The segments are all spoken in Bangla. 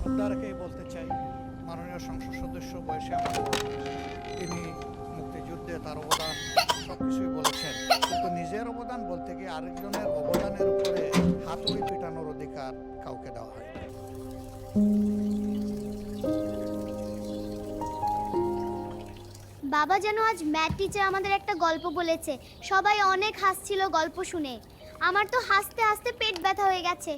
শ্রদ্ধা রেখেই বলতে চাই, মাননীয় সংসদ সদস্য বয়সে আমার বড়, তিনি মুক্তিযুদ্ধে তার অবদান সব কিছুই বলেছেন, কিন্তু নিজের অবদান বলতে গিয়ে আরেকজনের অবদানের উপরে হাতুড়ি পেটানোর অধিকার কাউকে দেওয়া হয় না। বাবা যেন আজ ম্যাথ টিচার আমাদের একটা গল্প বলেছে, সবাই অনেক হাসছিল গল্প শুনে। আমার তো হাসতে হাসতে পেট ব্যথা হয়ে গেছে।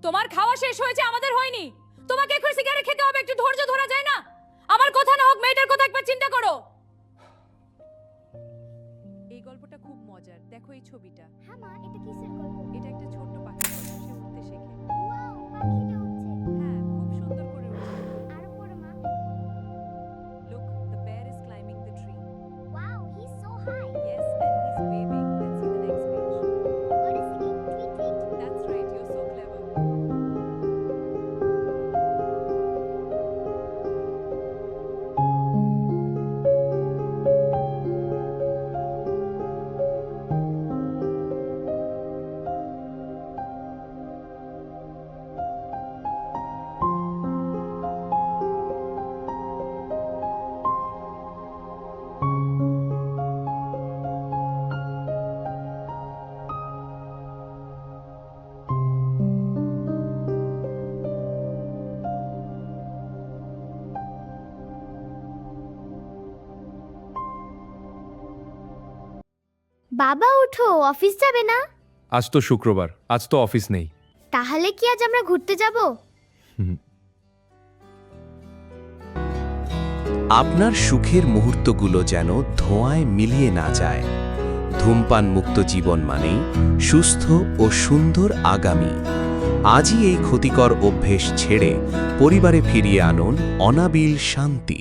তোমার খাওয়া শেষ হয়েছে, আমাদের হয়নি। তোমাকে এখন সিগারেট খেতে হবে, একটু ধৈর্য ধরা যায় না? আমার কথা না হোক, মেয়েটার কথা একবার চিন্তা করো। এই গল্পটা খুব মজার, দেখো এই ছবিটা। হ্যাঁ মা, এটা কিসের গল্প? এটা একটা ছোট্ট পাখির গল্প, সে উঠতে শেখে। ওয়াও, পাখিটা উঠছে। হ্যাঁ, খুব সুন্দর করে উঠছে। আরো পড়ো মা। Look, the bear is climbing the tree. Wow, he is so high. Yes, and he's waving. Let's see the next page. Bird is singing tweet tweet. That's right, you're so clever. বাবা ওঠো, অফিস যাবে না? আজ তো শুক্রবার, আজ তো অফিস নেই। তাহলে কি আজ আমরা ঘুরতে যাব? আপনার সুখের মুহূর্তগুলো যেন ধোঁয়ায় মিলিয়ে না যায়। ধূমপান মুক্ত জীবন মানেই সুস্থ ও সুন্দর আগামী। আজই এই ক্ষতিকর অভ্যেস ছেড়ে পরিবারে ফিরিয়ে আনুন অনাবিল শান্তি।